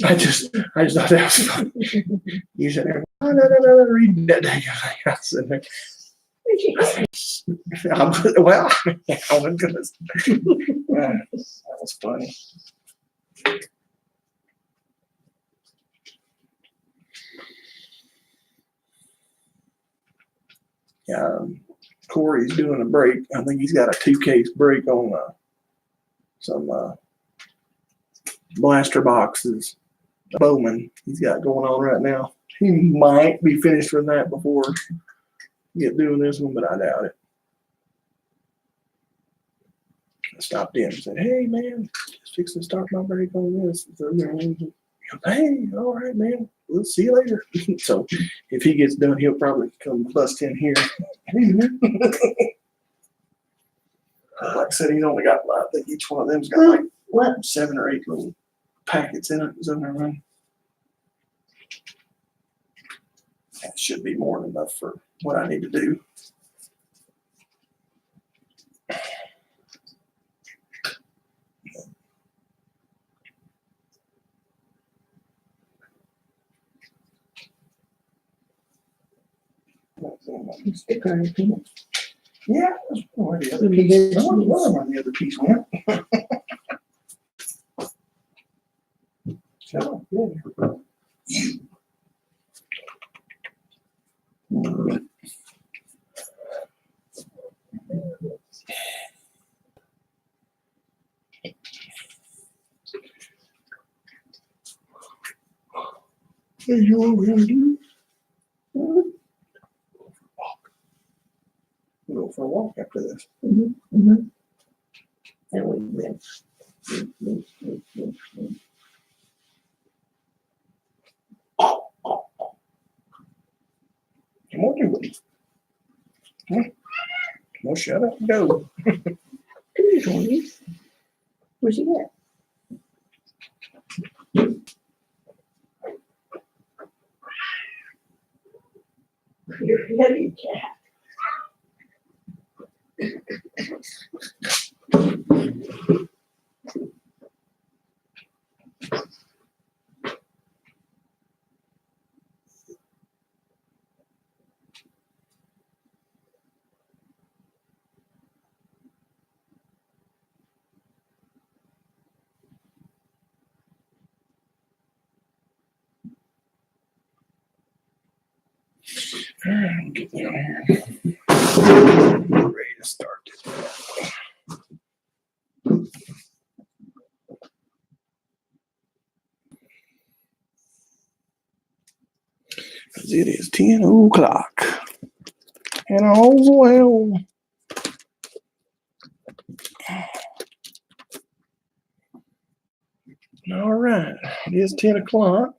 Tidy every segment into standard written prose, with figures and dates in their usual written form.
I just thought that was funny. You said, no, reading that day. I said, well, I was gonna. That was funny. Yeah, Corey's doing a break. I think he's got a 2-case break on some blaster boxes. Bowman he's got going on right now. He might be finished with that before get doing this one, but I doubt it. I stopped in and said, "Hey man, just fixing to start my break on this." Hey, all right, man. We'll see you later. So if he gets done, he'll probably come bust in here. Like I said, he's only got, I think each one of them's got like 7 or 8 little packets in it. Is in there running. That should be more than enough for what I need to do. Yeah, that's where the other piece. I wonder where the other piece went. So good. You know what we're gonna do? We'll go for a walk after this. And we win. Come on, everybody. Come on, shut up and go. Come here, Tony. Where's he at? You're a heavy cat. All right, get down here. Ready to start this. It is 10 o'clock. And all's well. All right, it is 10 o'clock.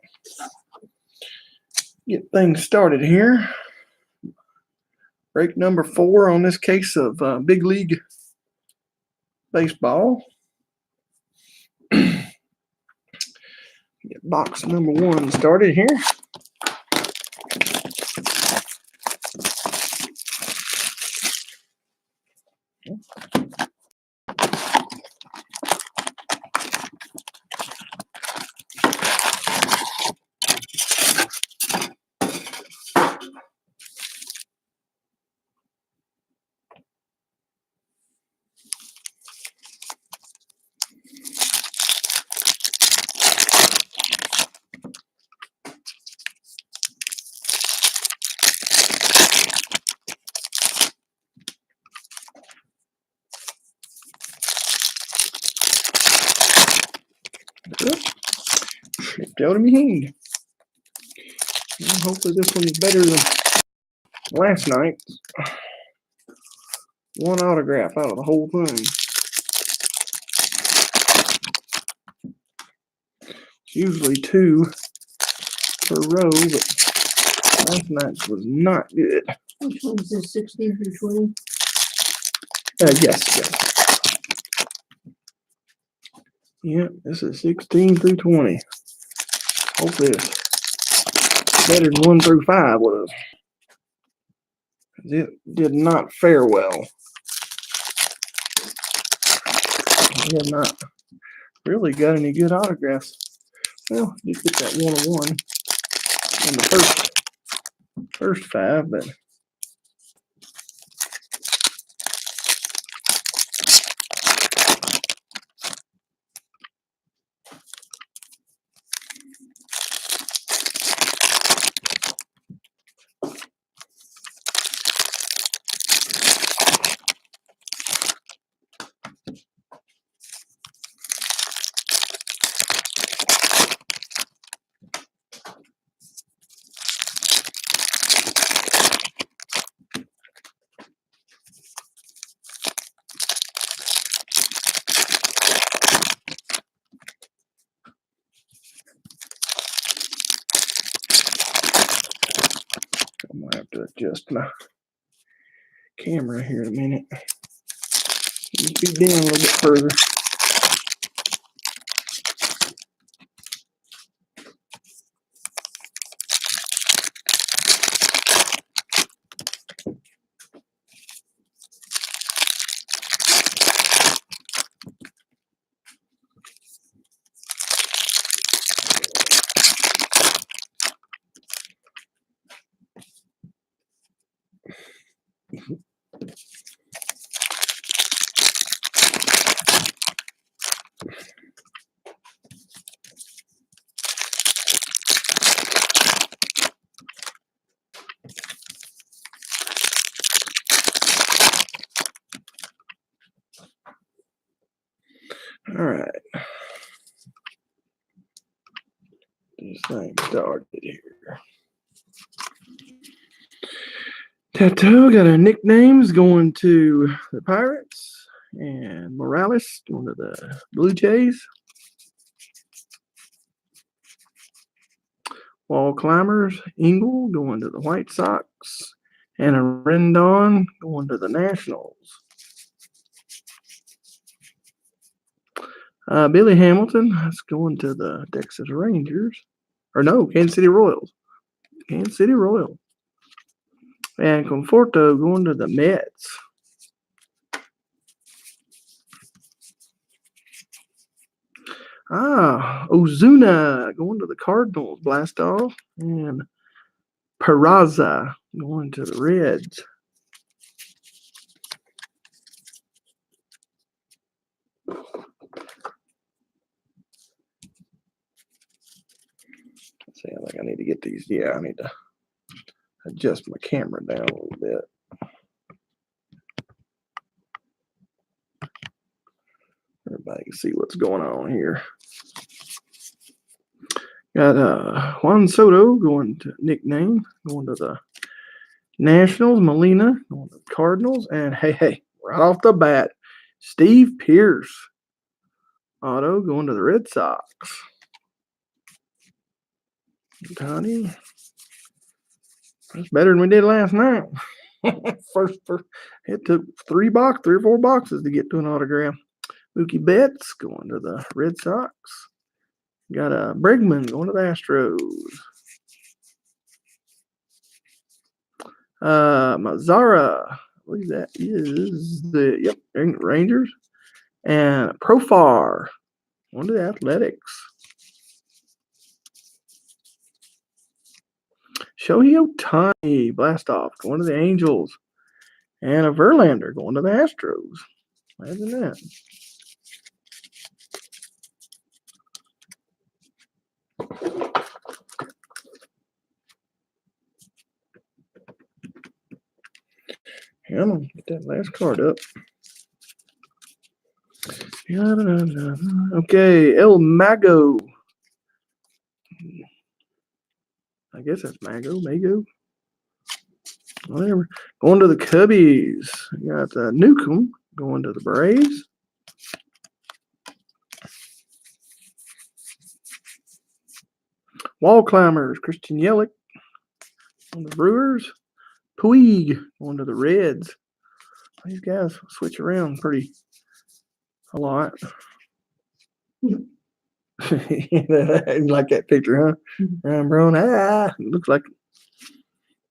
Get things started here. Break number 4 on this case of Big League Baseball. Get box number 1 started here. Slipped out of my hand. Well, hopefully this one is better than last night. 1 autograph out of the whole thing. It's usually 2 per row, but last night's was not good. Which one's this, 16 through 20? Yes. Yeah, this is 16 through 20. Hopefully it's better than 1 through 5 was. It did not fare well. It did not really got any good autographs. Well, you get that 101 in the first 5, but I'm gonna have to adjust my camera here in a minute. Just be down a little bit further. All right. This thing started here. Tattoo got a nicknames going to the Pirates, and Morales going to the Blue Jays. Wall Climbers, Engel going to the White Sox, and a Rendon going to the Nationals. Billy Hamilton is going to the Texas Rangers. Or no, Kansas City Royals. Kansas City Royals. And Conforto going to the Mets. Ozuna going to the Cardinals. Blast off. And Peraza going to the Reds. See, I think I need to get these. Yeah, I need to adjust my camera down a little bit. Everybody can see what's going on here. Got Juan Soto going to nickname, going to the Nationals. Molina going to the Cardinals. And hey, right off the bat, Steve Pearce. Auto going to the Red Sox. Tony. That's better than we did last night. First, it took 3 or 4 boxes to get to an autograph. Mookie Betts going to the Red Sox. Got a Bregman going to the Astros. Mazzara, I believe that is the Rangers. And Profar going to the Athletics. Shohei Ohtani, blast off, going to the Angels. And a Verlander going to the Astros. Imagine that. Yeah, I'm going to get that last card up. Okay, El Mago. I guess that's Mago. Whatever. Going to the Cubbies. Got Newcomb going to the Braves. Wall Climbers. Christian Yelich on the Brewers. Puig going to the Reds. These guys switch around a lot. You like that picture, huh? Ryan Brown. Looks like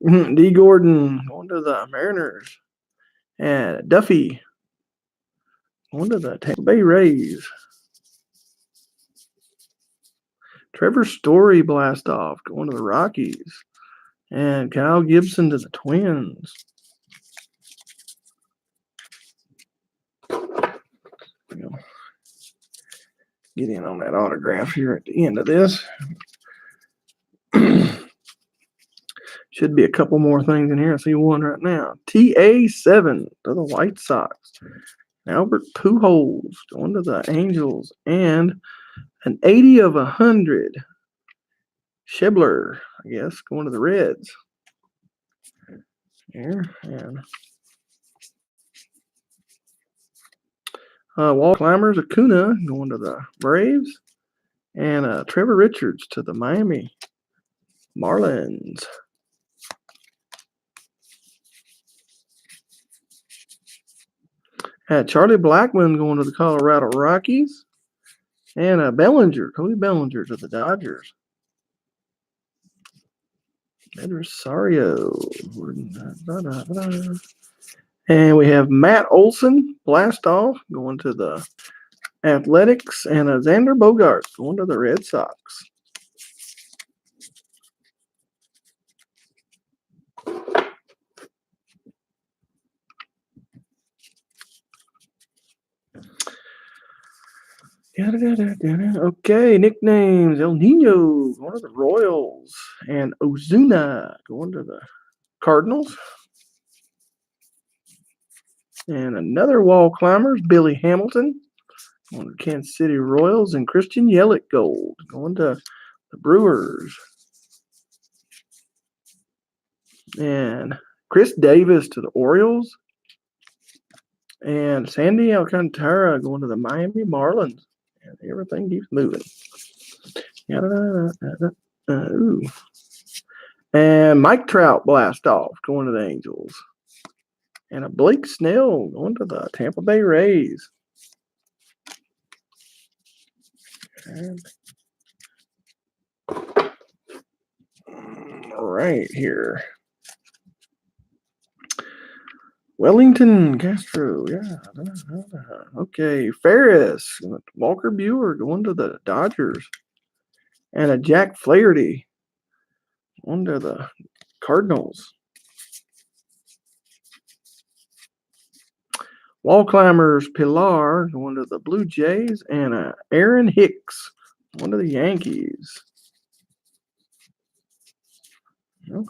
D. Gordon going to the Mariners. And Duffy going to the Tampa Bay Rays. Trevor Story blast off, going to the Rockies. And Kyle Gibson to the Twins. Get in on that autograph here at the end of this. Should be a couple more things in here. I see one right now. TA7 to the White Sox. Albert Pujols going to the Angels. And an 80 of 100. Shebler, I guess, going to the Reds. Here. And wall climbers, Acuna going to the Braves. And Trevor Richards to the Miami Marlins. Had Charlie Blackmon going to the Colorado Rockies. And Cody Bellinger to the Dodgers. Ed Rosario. And we have Matt Olson, blast off, going to the Athletics. And Xander Bogaerts going to the Red Sox. Okay, nicknames. El Nino going to the Royals. And Ozuna going to the Cardinals. And another wall climbers, Billy Hamilton going to the Kansas City Royals. And Christian Yelich gold going to the Brewers. And Chris Davis to the Orioles. And Sandy Alcantara going to the Miami Marlins. And everything keeps moving. Ooh. And Mike Trout blast off going to the Angels. And a Blake Snell going to the Tampa Bay Rays. And right here. Wellington Castro, yeah. Okay, Ferris, Walker Buehler going to the Dodgers. And a Jack Flaherty going to the Cardinals. Wall climbers, Pilar going to the Blue Jays. And Aaron Hicks going to the Yankees. Well,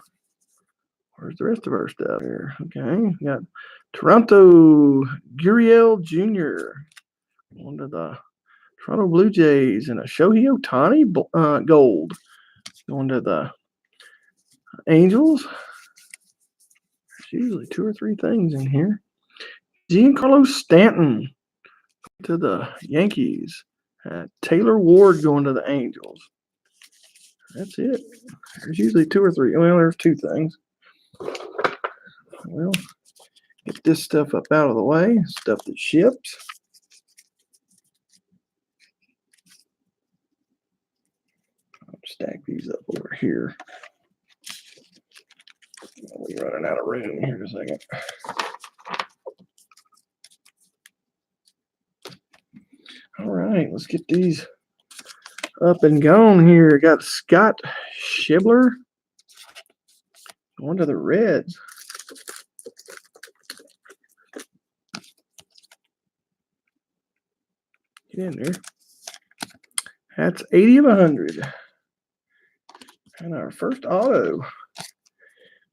where's the rest of our stuff here? Okay, we got Toronto Gurriel Jr. going to the Toronto Blue Jays. And a Shohei Ohtani gold going to the Angels. There's usually 2 or 3 things in here. Giancarlo Stanton to the Yankees. Taylor Ward going to the Angels. That's it. There's usually 2 or 3. Well, there's 2 things. Well, get this stuff up out of the way. Stuff that ships. I'll stack these up over here. We're running out of room here in a second. All right, let's get these up and gone here. Got Scott Shibler going to the Reds. Get in there. That's 80 of 100. And our first auto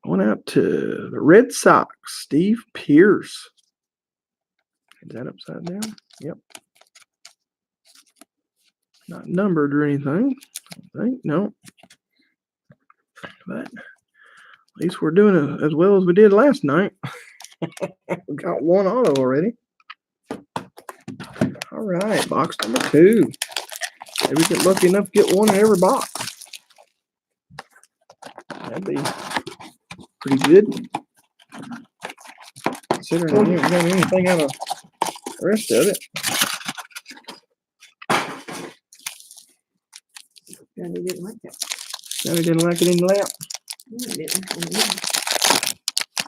going out to the Red Sox, Steve Pearce. Is that upside down? Yep. Not numbered or anything, I think. No. But at least we're doing as well as we did last night. We got 1 auto already. All right, box number 2. Maybe we get lucky enough to get 1 in every box. That'd be pretty good. Considering we haven't done anything out of the rest of it. Johnny didn't like that. Johnny didn't like it in the lap. No, he didn't.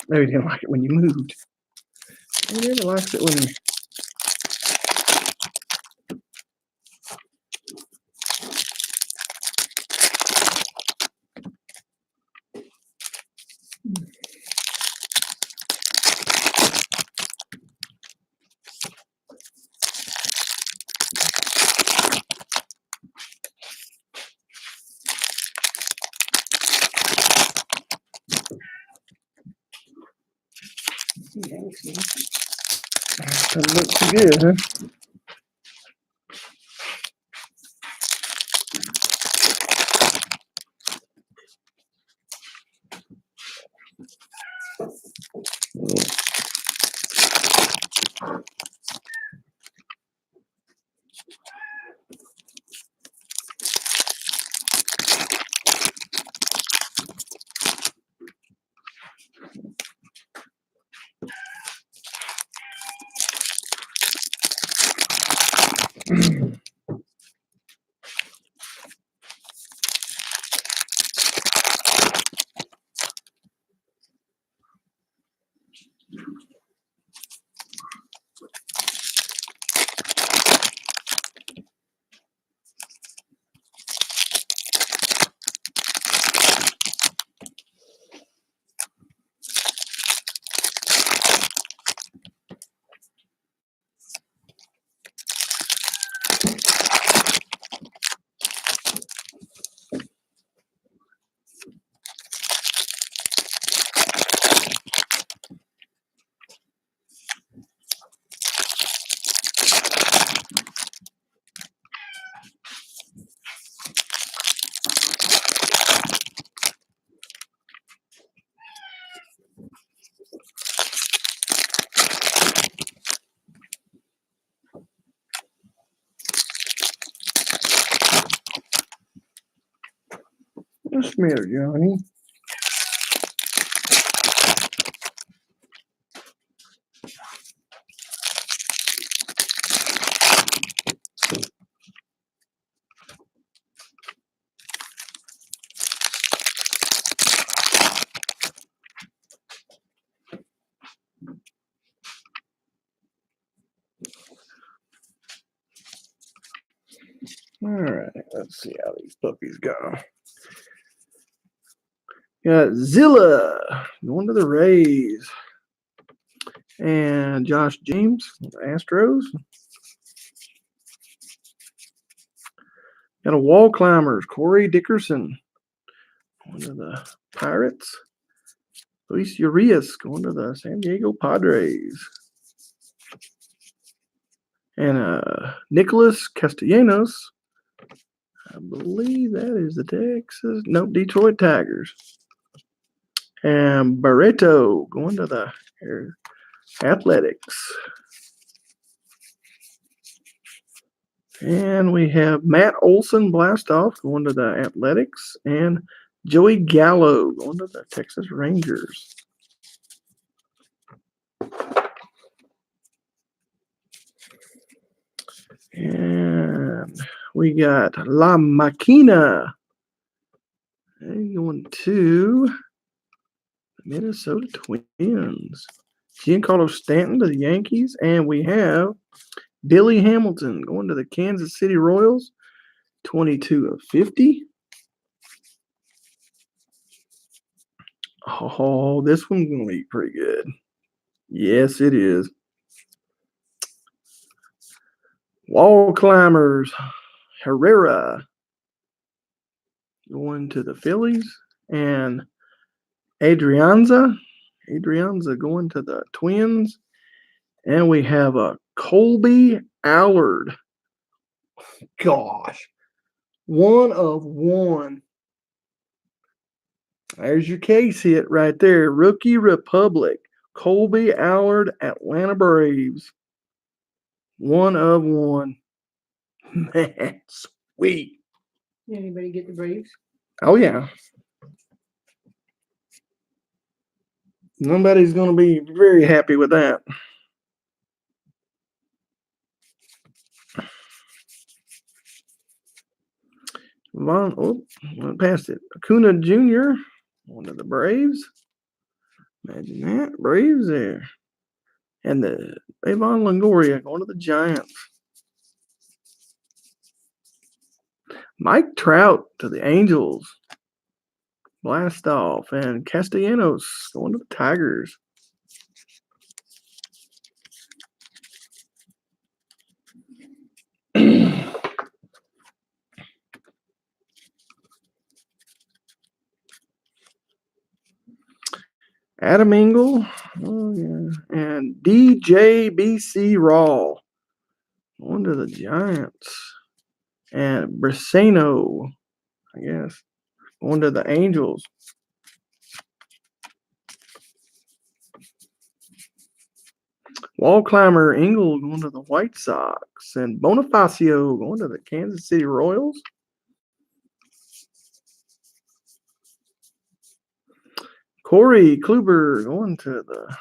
Maybe he didn't like it when you moved. He never likes it when fixing it. Doesn't look too good, huh? What's the matter, Johnny? All right, let's see how these puppies go. Got Zilla going to the Rays. And Josh James, Astros. Got a wall climbers, Corey Dickerson, going to the Pirates. Luis Urias going to the San Diego Padres. And Nicholas Castellanos, I believe that is the Detroit Tigers. And Barreto going to the Athletics. And we have Matt Olson Blastoff going to the Athletics. And Joey Gallo going to the Texas Rangers. And we got La Máquina going to the Minnesota Twins. Giancarlo Stanton to the Yankees. And we have Billy Hamilton going to the Kansas City Royals. 22/50. Oh, this one's going to be pretty good. Yes, it is. Wall climbers, Herrera going to the Phillies, and Adrianza going to the Twins, and we have a Colby Allard. Gosh, 1 of 1. There's your case hit right there. Rookie Republic, Colby Allard, Atlanta Braves. 1 of 1. Man, sweet. Did anybody get the Braves? Oh, yeah. Nobody's going to be very happy with that. Went past it. Acuna Jr., one of the Braves. Imagine that. Braves there. And the Avon Longoria going to the Giants. Mike Trout to the Angels. Blastoff. And Castellanos going to the Tigers. Adam Engel Oh, yeah. And DJBC Raw. Going to the Giants. And Briseno, I guess. Going to the Angels. Wall Climber Engel going to the White Sox. And Bonifacio going to the Kansas City Royals. Corey Kluber going to the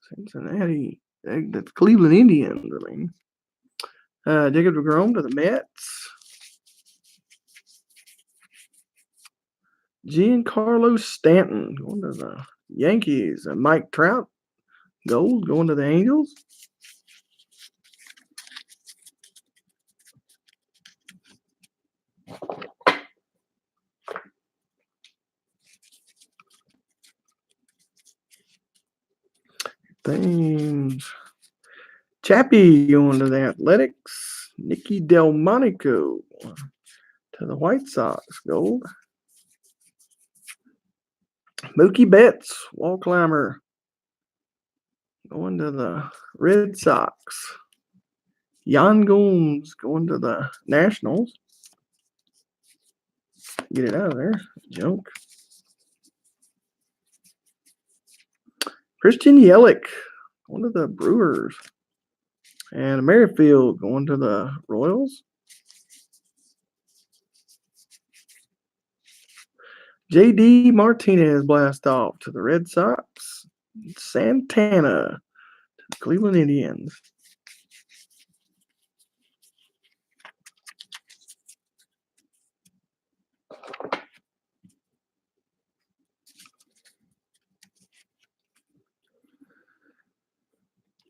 Cincinnati, the Cleveland Indians, I mean. Jacob deGrom to the Mets. Giancarlo Stanton going to the Yankees. And Mike Trout, gold, going to the Angels. Things. Chappie going to the Athletics. Nicky Delmonico to the White Sox, gold. Mookie Betts, wall climber, going to the Red Sox. Yan Gomes going to the Nationals. Get it out of there. Junk. Christian Yelich going to the Brewers. And Merrifield going to the Royals. J.D. Martinez blast off to the Red Sox. Santana to the Cleveland Indians.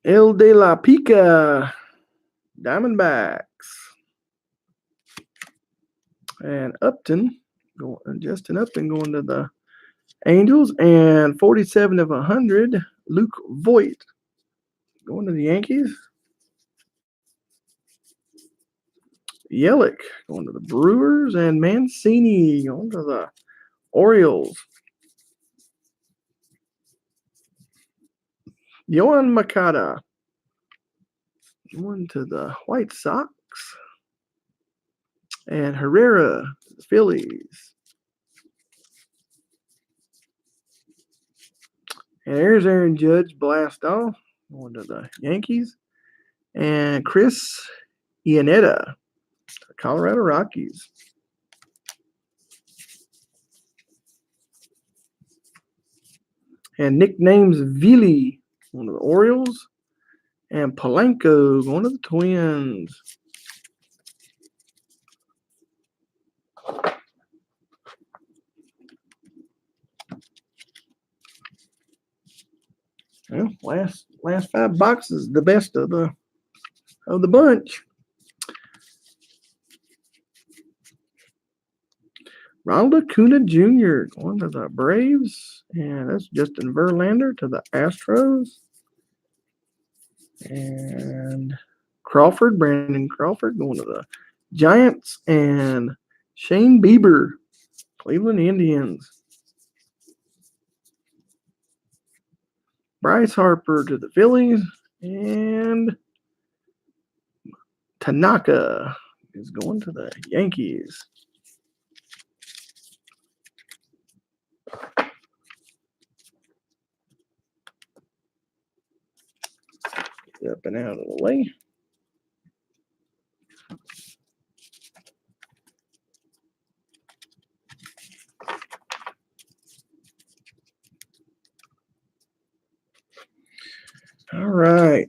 El de la Pica, Diamondbacks. And Upton, Justin Upton going to the Angels. And 47 of 100, Luke Voigt going to the Yankees. Yelich going to the Brewers. And Mancini going to the Orioles. Yohan Makata going to the White Sox. And Herrera to the Phillies. And there's Aaron Judge blast off going to the Yankees. And Chris Iannetta to the Colorado Rockies. And nicknames Vili going to the Orioles. And Polanco going to the Twins. Well, last 5 boxes, the best of the bunch. Ronald Acuna Jr. going to the Braves, and that's Justin Verlander to the Astros. And Brandon Crawford going to the Giants, and Shane Bieber, Cleveland Indians. Bryce Harper to the Phillies, and Tanaka is going to the Yankees. Up and out of the way. All right.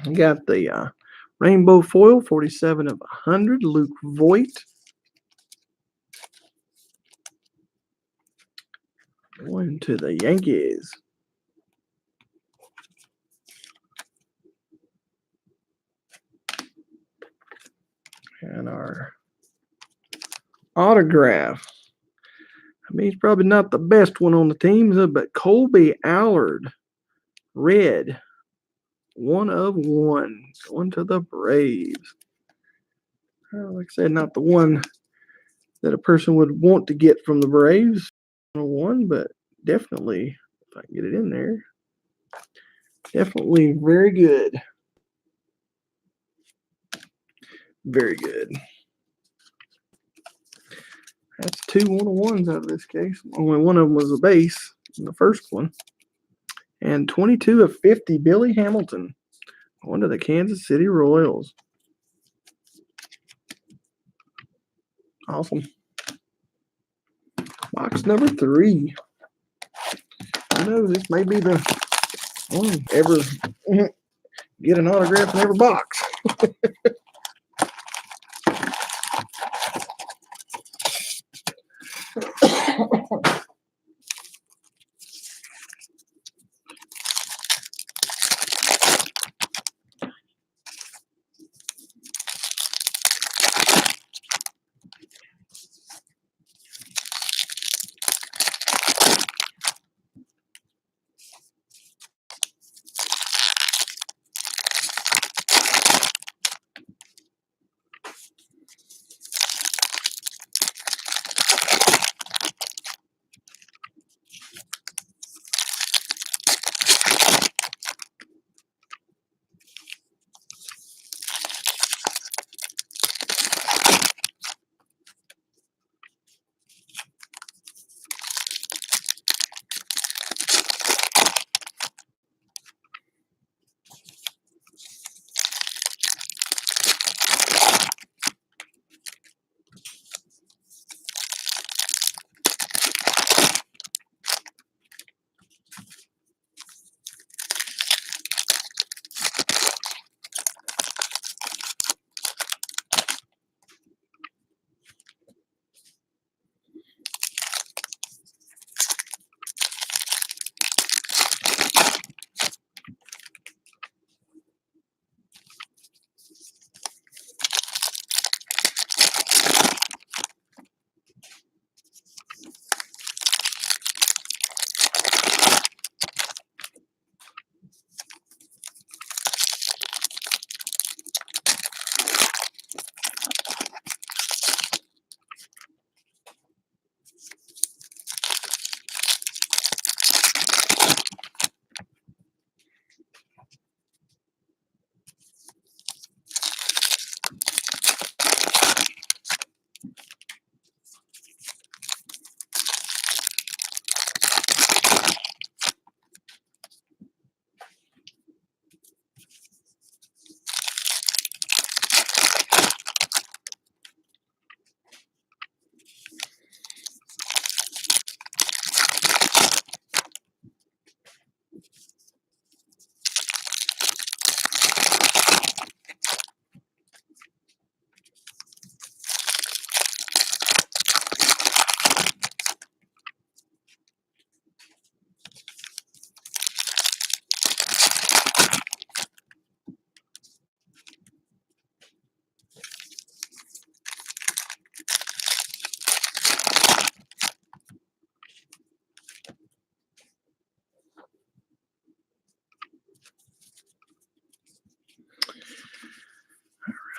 I got the rainbow foil, 47 of 100, Luke Voigt. Going to the Yankees. And our autograph. I mean, he's probably not the best one on the team, but Colby Allard, red, 1 of 1, going to the Braves. Like I said, not the one that a person would want to get from the Braves, 1, but definitely If I can get it in there. Definitely very good. Very good. That's 2 1-of-1s out of this case. Only one of them was a base in the first one. And 22 of 50, Billy Hamilton. Going to the Kansas City Royals. Awesome. Box number 3. Who knows? This may be the one ever get an autograph in every box.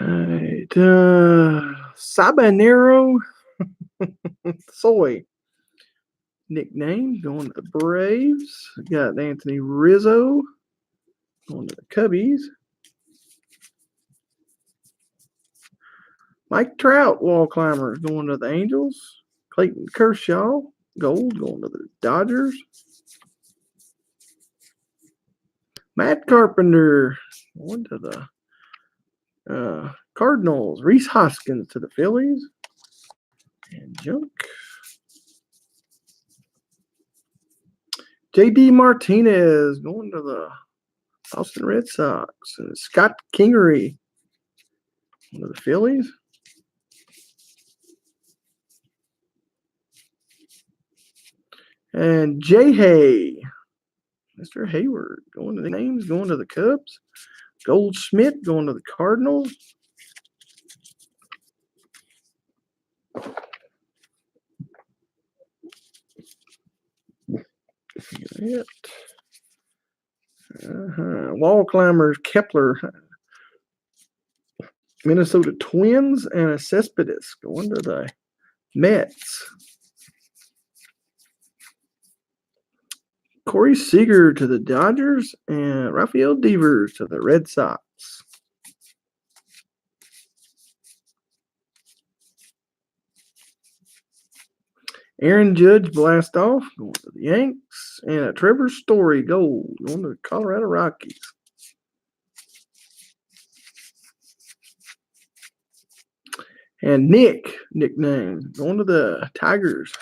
Right. Sabanero Soy. Nickname going to the Braves. Got Anthony Rizzo going to the Cubbies. Mike Trout, wall climber, going to the Angels. Clayton Kershaw, gold, going to the Dodgers. Matt Carpenter, going to the Cardinals. Reese Hoskins to the Phillies. And junk. J.D. Martinez going to the Boston Red Sox. And Scott Kingery going to the Phillies. And Jay Hay, Mr. Hayward, going to the names, going to the Cubs. Goldschmidt going to the Cardinals. It. Wall climbers, Kepler, Minnesota Twins, and a Cespedes going to the Mets. Corey Seager to the Dodgers, and Rafael Devers to the Red Sox. Aaron Judge blast off, going to the Yanks, and a Trevor Story gold, going to the Colorado Rockies. And Nick, nickname, going to the Tigers.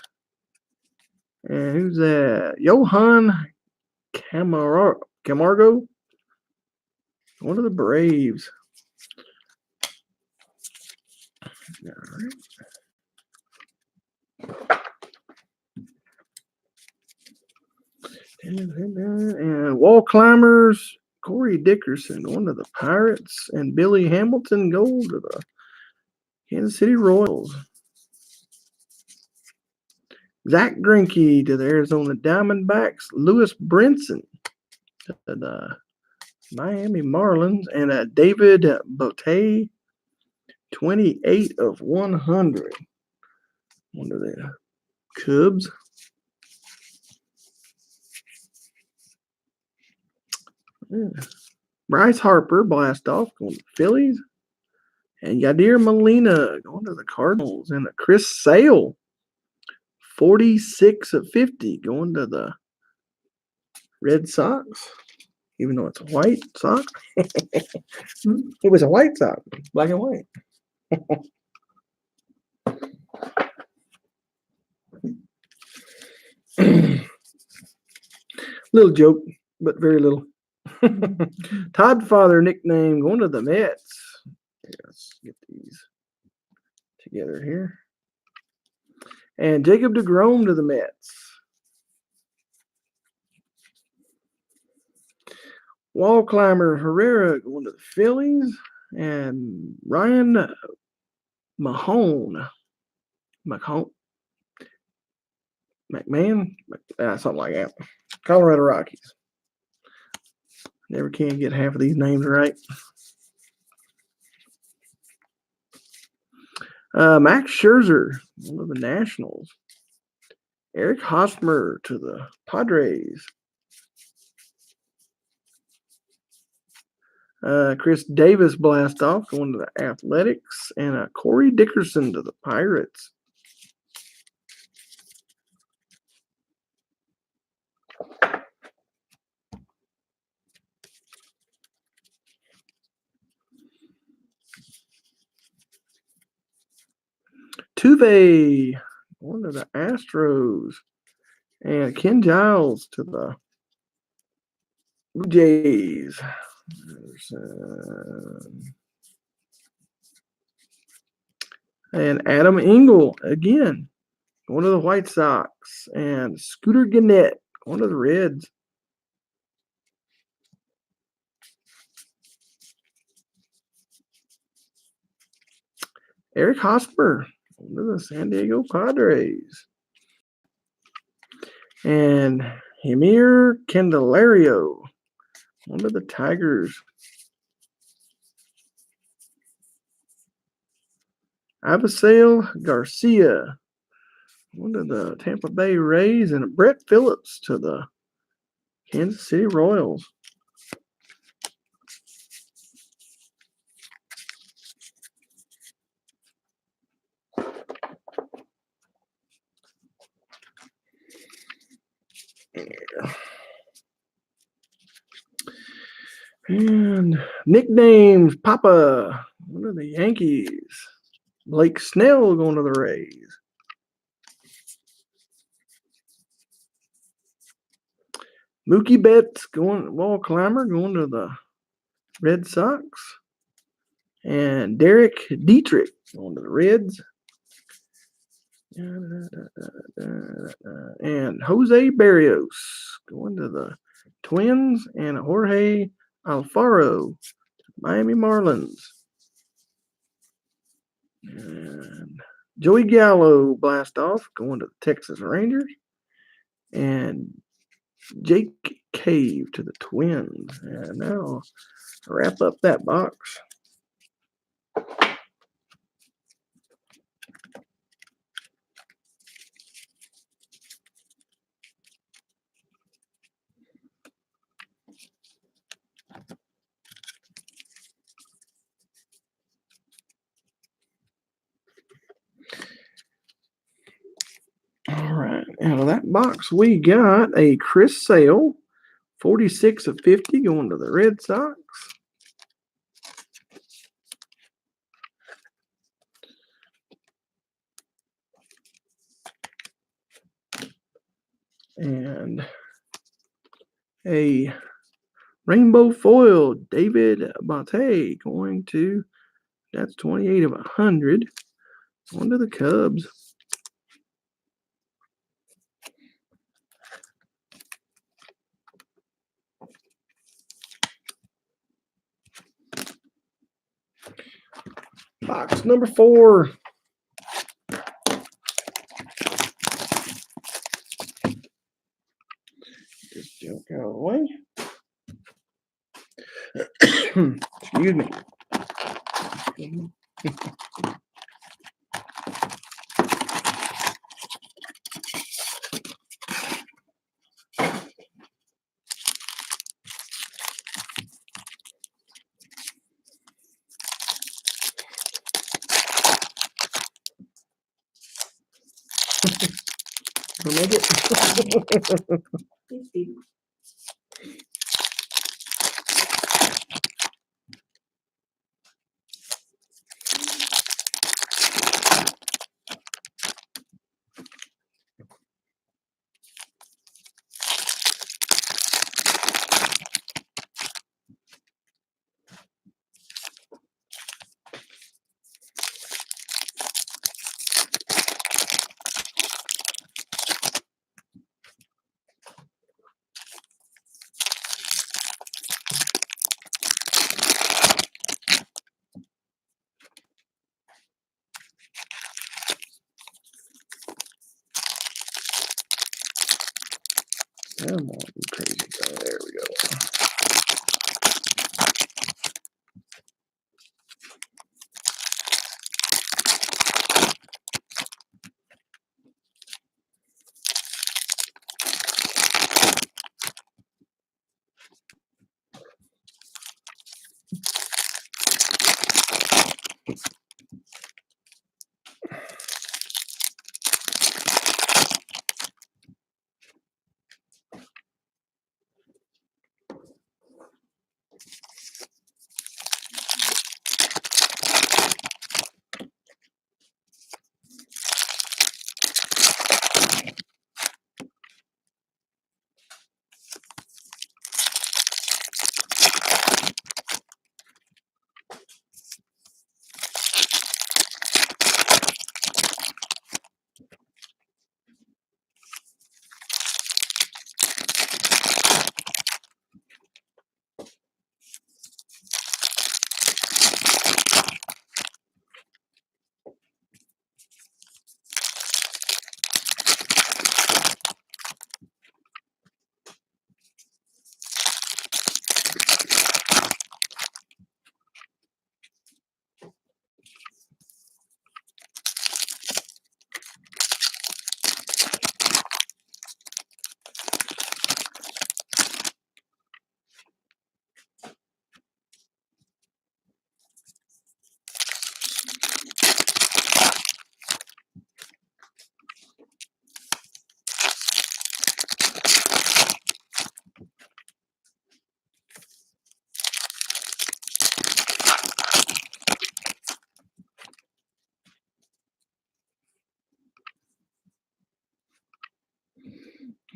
And who's that? Johan Camargo, going to the Braves. All right. And wall climbers, Corey Dickerson going to the Pirates, and Billy Hamilton gold to the Kansas City Royals. Zach Greinke to the Arizona Diamondbacks, Lewis Brinson to the Miami Marlins, and David Bote, 28 of 100. One of the Cubs. Yeah. Bryce Harper blast off going to the Phillies, and Yadier Molina going to the Cardinals, and Chris Sale, 46 of 50 going to the Red Sox, even though it's a white sock. It was a white sock, black and white. Little joke, but very little. Todd Father nickname going to the Mets. Let's get these together here. And Jacob deGrom to the Mets. Wall climber Herrera going to the Phillies. And Ryan McMahon, something like that. Colorado Rockies. Never can get half of these names right. Max Scherzer, one of the Nationals. Eric Hosmer to the Padres. Chris Davis blast off going to the Athletics, and Corey Dickerson to the Pirates. Tuve going to the Astros, and Ken Giles to the Blue Jays. And Adam Engel again going to the White Sox, and Scooter Gennett going to the Reds. Eric Hosmer going to the San Diego Padres. And Hemir Candelario going to the Tigers. Abisail Garcia going to the Tampa Bay Rays, and Brett Phillips to the Kansas City Royals. And nicknames, Papa going to the Yankees. Blake Snell going to the Rays. Mookie Betts wall climber going to the Red Sox. And Derek Dietrich going to the Reds. And Jose Barrios going to the Twins, and Jorge Alfaro, Miami Marlins. And Joey Gallo blast off going to the Texas Rangers, and Jake Cave to the Twins. And now I'll wrap up that box. out of that box, we got a Chris Sale, 46 of 50, going to the Red Sox. And a rainbow foil, David Bate, going to, that's 28 of 100, going to the Cubs. Box number 4. This junk out of the way. Excuse me. We'll make it. Come on, you crazy guy. There we go.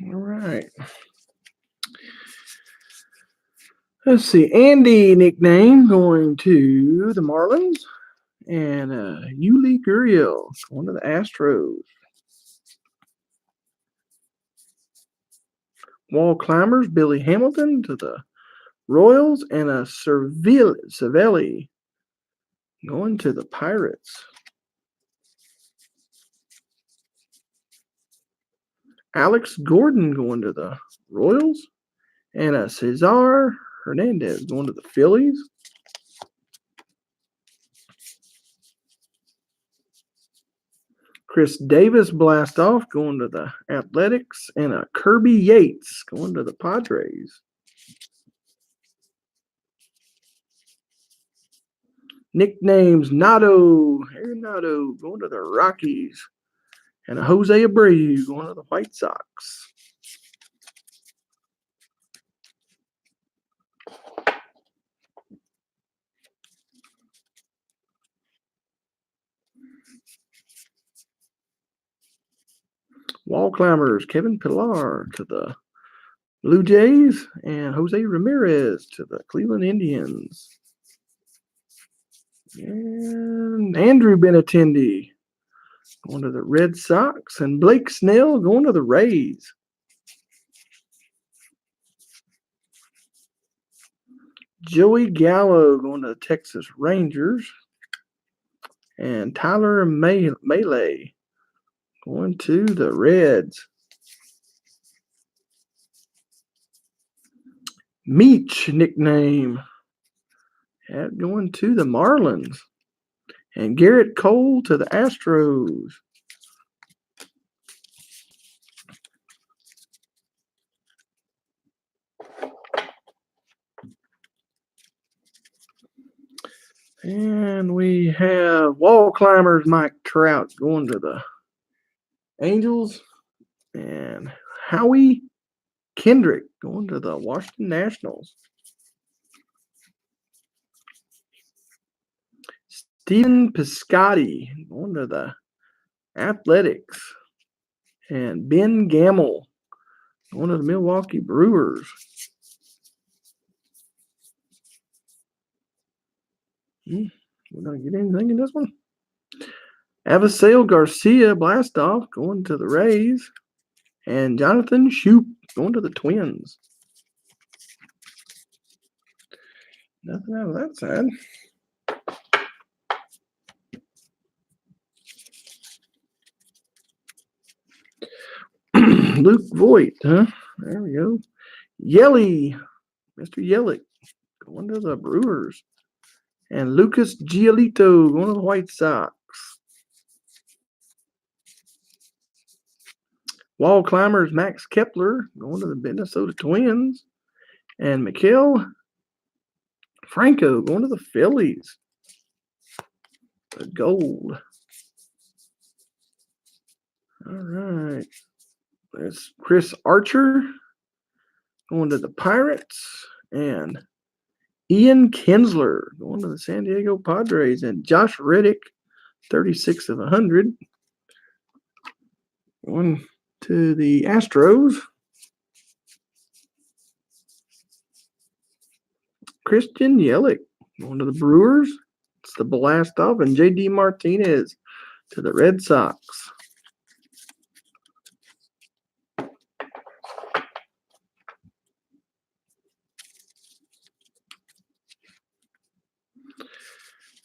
All right. Let's see. Andy nickname going to the Marlins. And Yuli Gurriel going to the Astros. Wall climbers, Billy Hamilton to the Royals. And a Cervelli going to the Pirates. Alex Gordon going to the Royals. And a Cesar Hernandez going to the Phillies. Chris Davis blast off going to the Athletics. And a Kirby Yates going to the Padres. Nicknames Nato, Arenado going to the Rockies. And a Jose Abreu going to the White Sox. Wall climbers, Kevin Pillar to the Blue Jays, and Jose Ramirez to the Cleveland Indians. And Andrew Benintendi going to the Red Sox, and Blake Snell going to the Rays. Joey Gallo going to the Texas Rangers, and Tyler Melee going to the Reds. Meach nickname going to the Marlins, and Garrett Cole to the Astros. And we have wall climbers Mike Trout going to the Angels, and Howie Kendrick going to the Washington Nationals. Steven Piscotty going to the Athletics, and Ben Gamble going to the Milwaukee Brewers. We're going to get anything in this one. Avisail Garcia Blastoff going to the Rays, and Jonathan Shoup going to the Twins. Nothing out of that side. Luke Voigt, huh? There we go. Yelly, Mr. Yelich going to the Brewers, and Lucas Giolito going to the White Sox. Wall climbers Max Kepler going to the Minnesota Twins, and Miguel Franco going to the Phillies. The gold. All right. There's Chris Archer going to the Pirates, and Ian Kinsler going to the San Diego Padres, and Josh Reddick, 36 of 100, going to the Astros. Christian Yelich going to the Brewers. It's the blast off, and JD Martinez to the Red Sox.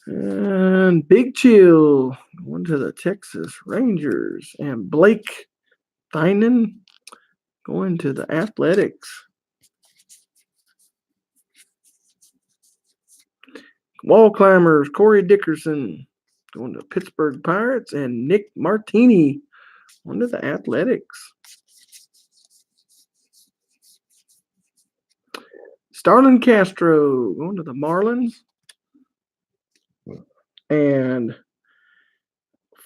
And Big Chill going to the Texas Rangers, and Blake Thienen going to the Athletics. Wall climbers Corey Dickerson going to Pittsburgh Pirates, and Nick Martini going to the Athletics. Starlin Castro going to the Marlins, and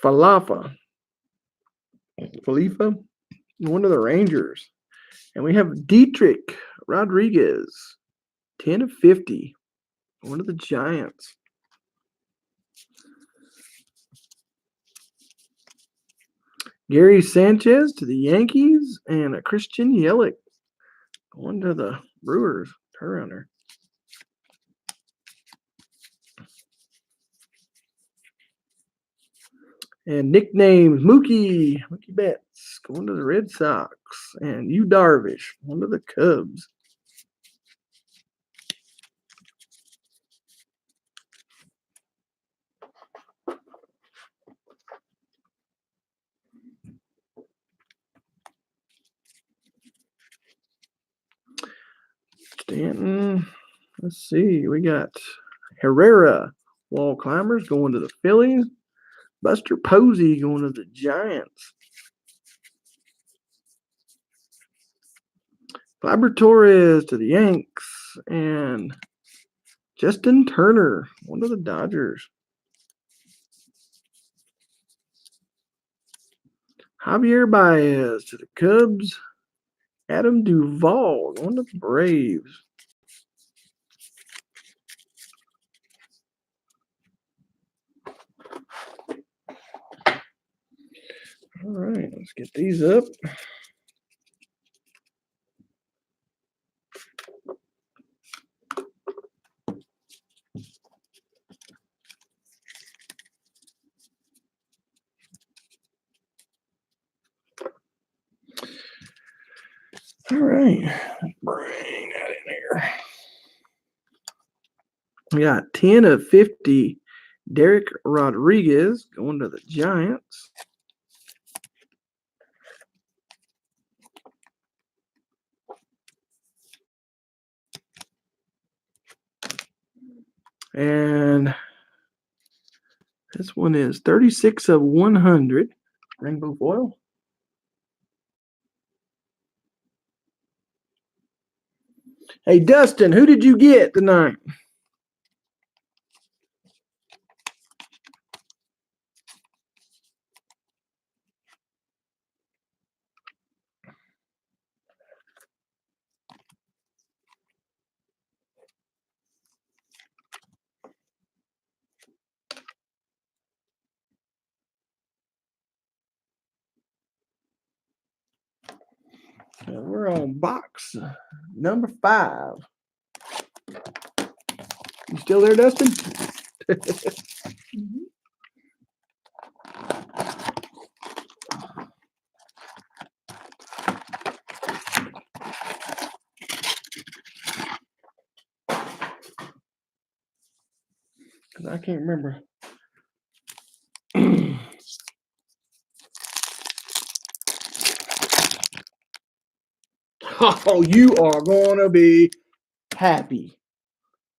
Khalifa going to the Rangers. And we have Dietrich Rodriguez, 10 of 50, going to the Giants. Gary Sanchez to the Yankees, and a Christian Yelich going to the Brewers. Turner. And nicknames Mookie Betts going to the Red Sox, and Yu Darvish going to the Cubs. Stanton. Let's see. We got Herrera, wall climbers going to the Phillies. Buster Posey going to the Giants. Gleyber Torres to the Yanks, and Justin Turner going to the Dodgers. Javier Baez to the Cubs. Adam Duvall on the Braves. All right, let's get these up. All right, let's bring that in here. We got 10 of 50. Derek Rodriguez going to the Giants. And this one is 36 of 100. Rainbow foil. Hey, Dustin, who did you get tonight? We're on box number 5. You still there, Dustin? Mhm. I can't remember. Oh, you are going to be happy.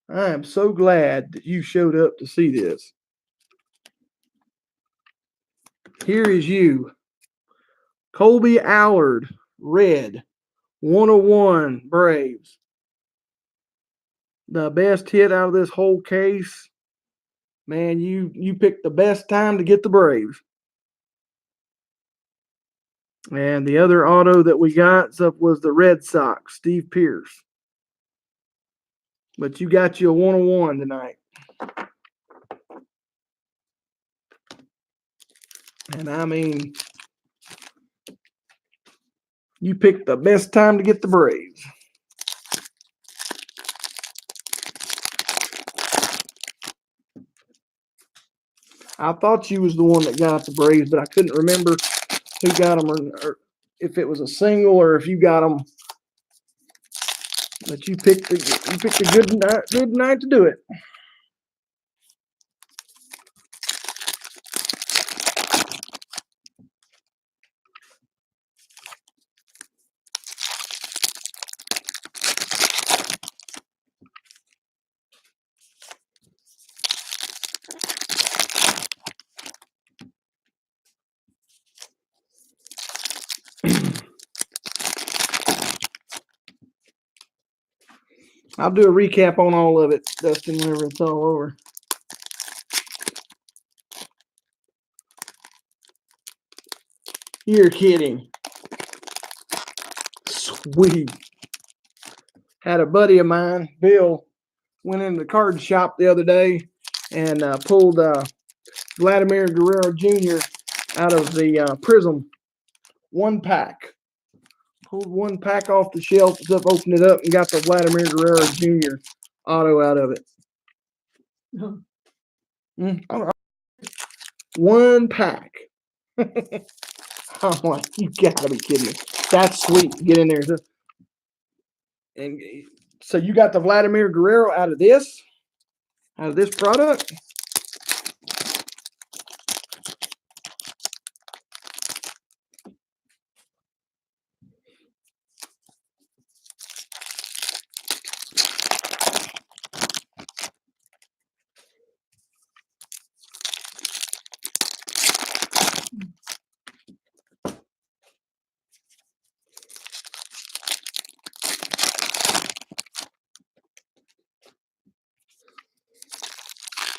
I am so glad that you showed up to see this. Here is you. Colby Allard, red, 101 Braves. The best hit out of this whole case. Man, you picked the best time to get the Braves. And the other auto that we got was the Red Sox, Steve Pearce. But you got you a 101 tonight. And I mean, you picked the best time to get the Braves. I thought you was the one that got the Braves, but I couldn't remember who got them or if it was a single or if you got them. But you picked a good night to do it. I'll do a recap on all of it, Dustin, whenever it's all over. You're kidding. Sweet. Had a buddy of mine, Bill, went into the card shop the other day and pulled Vladimir Guerrero Jr. out of the Prism 1-pack. Pulled 1 pack off the shelf, opened it up, and got the Vladimir Guerrero Jr. auto out of it. Oh. 1 pack. I'm like, you gotta be kidding me. That's sweet. Get in there. And so you got the Vladimir Guerrero out of this product.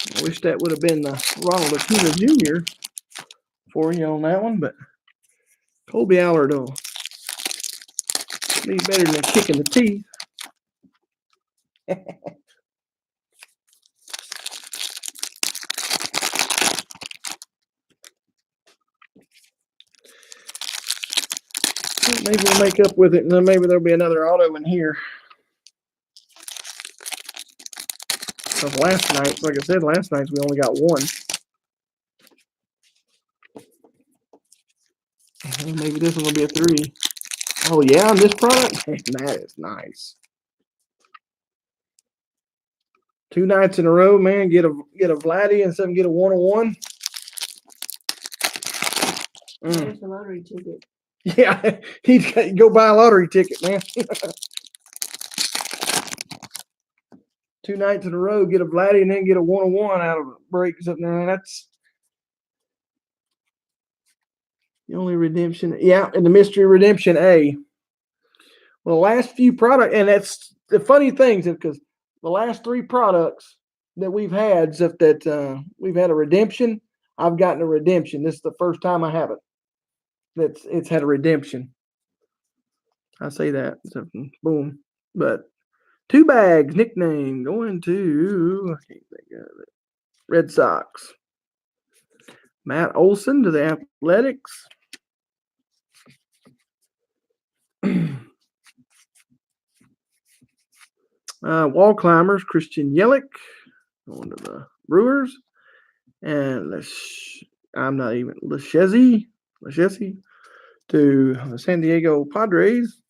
I wish that would have been the Ronald Acuna Jr. for you on that one, but Colby Allard will be better than a kick in the teeth. Maybe we'll make up with it, and then maybe there'll be another auto in here. Because last night, like I said, last night we only got one. Well, maybe this one will be a 3. Oh yeah, on this product, that is nice. 2 nights in a row, man. Get a Vladdy and something. Get a 101. There's the lottery ticket. Yeah, he'd go buy a lottery ticket, man. 2 nights in a row, get a Vladdy and then get a 101 out of a break or something. And that's the only redemption. Yeah, and the mystery redemption A. Well, the last few products, and that's the funny things, because the last 3 products that we've had, except that we've had a redemption, I've gotten a redemption. This is the first time I haven't. It's had a redemption. I say that. So, boom. But 2 bags, nickname, going to, I can't think of it, Red Sox. Matt Olson to the Athletics. Wall climbers, Christian Yelich, going to the Brewers. And Lachese to the San Diego Padres.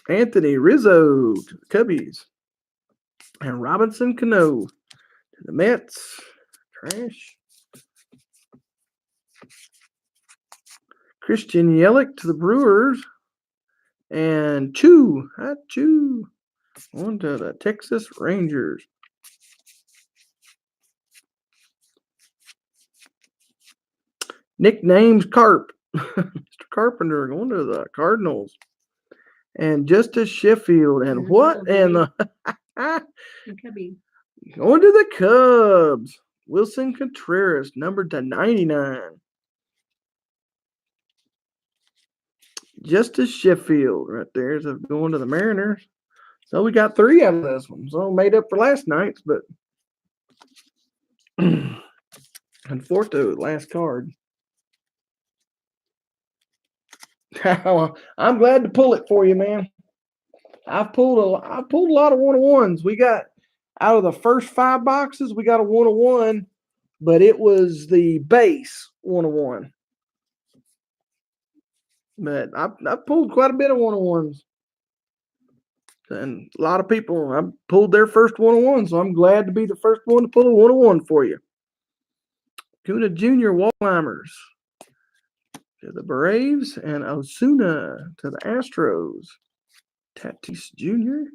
Anthony Rizzo to the Cubbies. And Robinson Cano to the Mets. Trash. Christian Yelich to the Brewers. And Chu on to the Texas Rangers. Nicknames Carp. Mr. Carpenter going to the Cardinals. And Justice Sheffield. And what? And the Cubby. going to the Cubs. Wilson Contreras, numbered to 99. Justice Sheffield right there. So going to the Mariners. So we got 3 out of this one. So made up for last night's, but unfortunately, last card. I'm glad to pull it for you, man. I pulled a lot of 101s. We got out of the first 5 boxes, we got a 101, but it was the base 101. But I pulled quite a bit of 101s. And a lot of people, I pulled their first 101, so I'm glad to be the first one to pull a 101 for you. Kuna Jr. Wall climbers to the Braves, and Osuna to the Astros. Tatis Jr.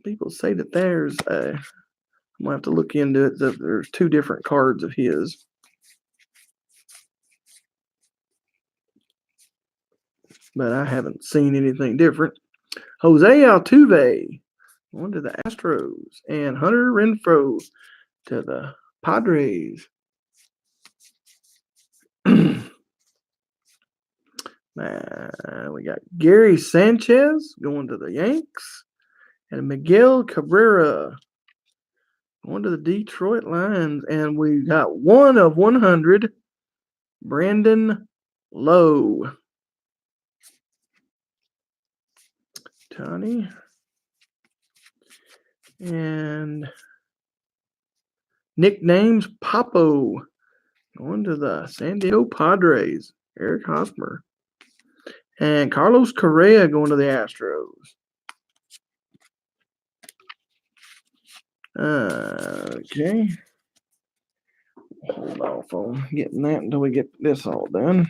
People say that there's a, I'm going to have to look into it, that there's 2 different cards of his. But I haven't seen anything different. Jose Altuve on to the Astros, and Hunter Renfroe to the Padres. We got Gary Sanchez going to the Yanks, and Miguel Cabrera going to the Detroit Lions. And we got 1 of 100, Brandon Lowe. Tony. And nicknames Papo going to the San Diego Padres, Eric Hosmer. And Carlos Correa going to the Astros. Okay. Hold off on getting that until we get this all done.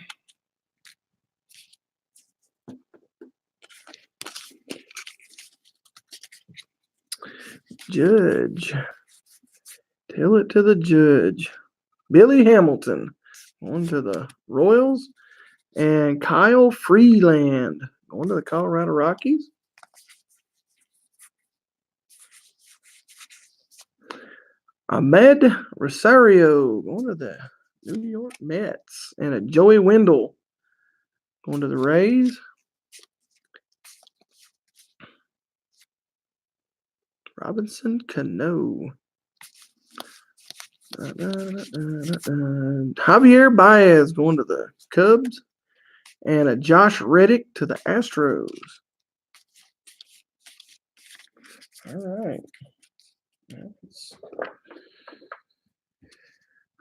Judge. Tell it to the judge. Billy Hamilton on to the Royals. And Kyle Freeland going to the Colorado Rockies. Ahmed Rosario going to the New York Mets. And a Joey Wendell going to the Rays. Robinson Cano. Javier Baez going to the Cubs. And a Josh Reddick to the Astros. All right.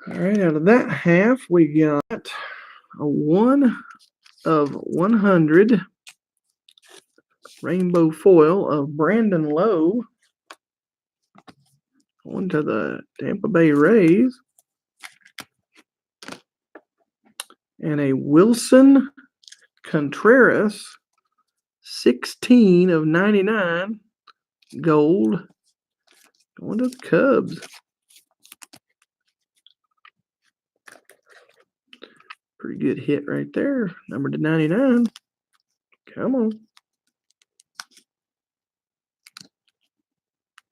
All right, out of that half, we got a 1 of 100 rainbow foil of Brandon Lowe going to the Tampa Bay Rays. And a Wilson Contreras 16 of 99 gold going to the Cubs. Pretty good hit right there. Number to 99. Come on.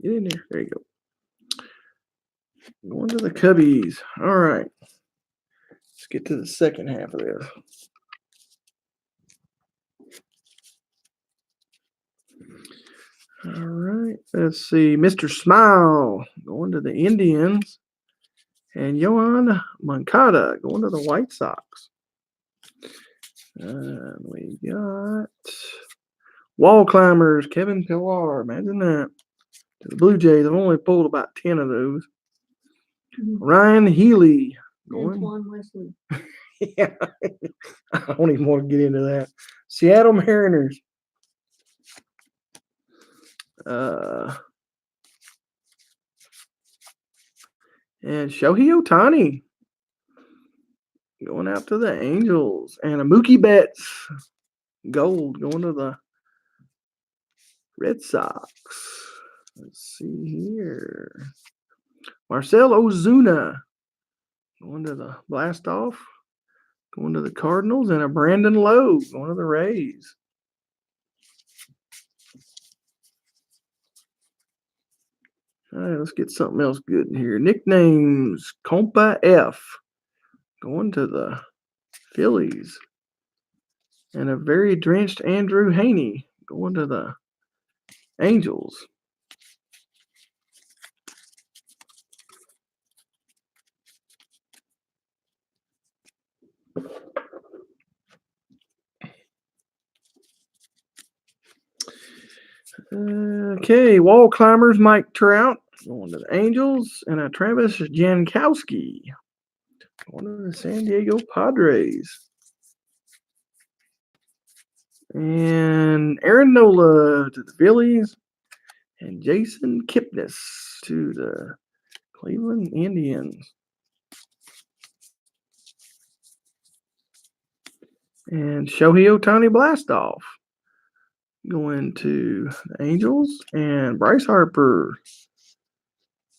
Get in there. There you go. Going to the Cubbies. All right. Let's get to the second half of this. All right. Let's see. Mr. Smile going to the Indians. And Yohan Moncada going to the White Sox. And we got Wall Climbers, Kevin Pillar. Imagine that. To the Blue Jays. I've only pulled about 10 of those. Ryan Healy. Antoine Wesley. Yeah. I don't even want to get into that. Seattle Mariners. And Shohei Ohtani going out to the Angels. And a Mookie Betts gold going to the Red Sox. Let's see here. Marcell Ozuna going to the Blastoff, going to the Cardinals, and a Brandon Lowe going to the Rays. All right, let's get something else good in here. Nicknames, Compa F going to the Phillies. And a very drenched Andrew Haney going to the Angels. Okay, Wall Climbers, Mike Trout going to the Angels, and a Travis Jankowski going to the San Diego Padres. And Aaron Nola to the Phillies, and Jason Kipnis to the Cleveland Indians. And Shohei Ohtani Blastoff going to the Angels, and Bryce Harper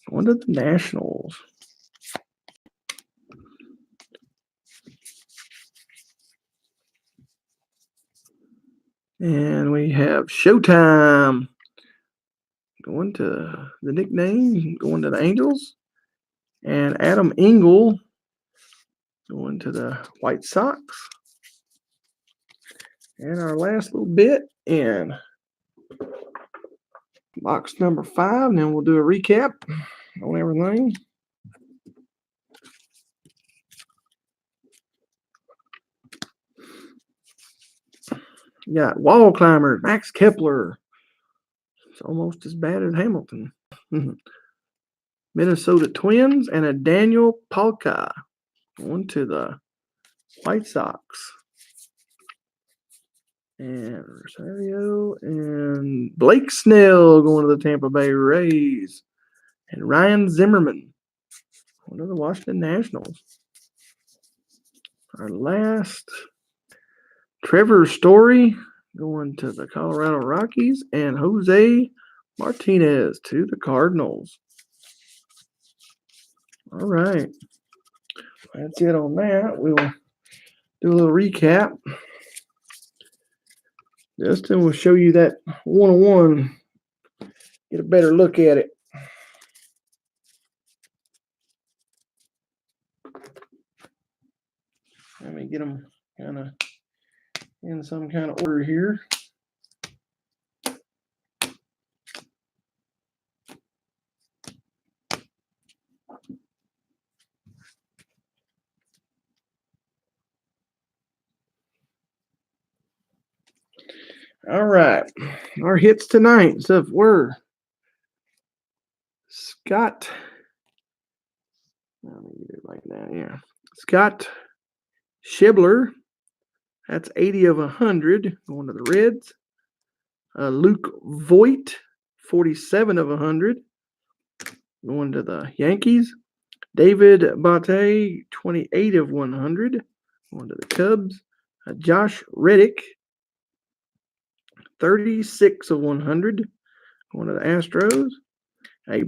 going to the Nationals. And we have Showtime going to the nickname, going to the Angels, and Adam Engel going to the White Sox. And our last little bit in box number 5, and then we'll do a recap on everything. You got Wall Climbers, Max Kepler. It's almost as bad as Hamilton. Minnesota Twins, and a Daniel Palka going to the White Sox. And Rosario and Blake Snell going to the Tampa Bay Rays. And Ryan Zimmerman going to the Washington Nationals. Our last, Trevor Story going to the Colorado Rockies. And Jose Martinez to the Cardinals. All right. That's it on that. We'll do a little recap. Justin will show you that 101. Get a better look at it. Let me get them kind of in some kind of order here. All right. Our hits tonight so were Scott. Let me get it like that. Yeah. Scott Schebler. That's 80 of 100 going to the Reds. Luke Voigt, 47 of 100 going to the Yankees. David Bate, 28 of 100 going to the Cubs. Josh Reddick, 36 of 100 going to the Astros.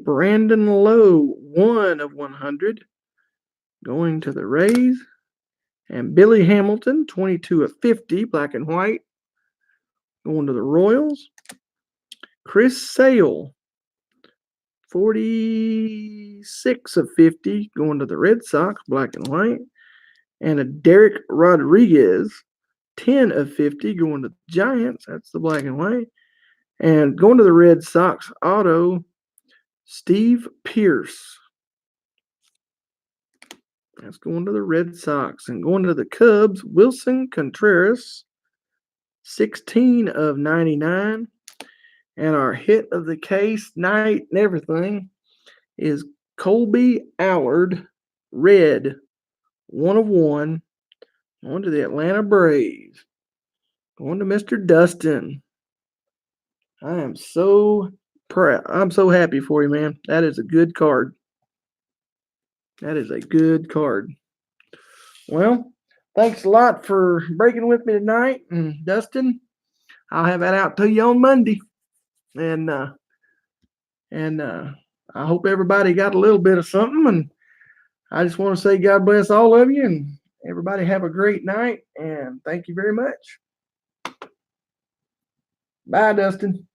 Brandon Lowe, 1 of 100 going to the Rays. And Billy Hamilton, 22 of 50, black and white, going to the Royals. Chris Sale, 46 of 50, going to the Red Sox, black and white. And Derek Rodriguez, 10 of 50, going to the Giants. That's the black and white. And going to the Red Sox, auto, Steve Pearce. That's going to the Red Sox. And going to the Cubs, Wilson Contreras, 16 of 99. And our hit of the case, night, and everything is Colby Allard, red, 1 of 1. Going to the Atlanta Braves. Going to Mr. Dustin. I am so proud. I'm so happy for you, man. That is a good card. That is a good card. Well, thanks a lot for breaking with me tonight. And Dustin, I'll have that out to you on Monday. And I hope everybody got a little bit of something. And I just want to say God bless all of you. And everybody have a great night. And thank you very much. Bye, Dustin.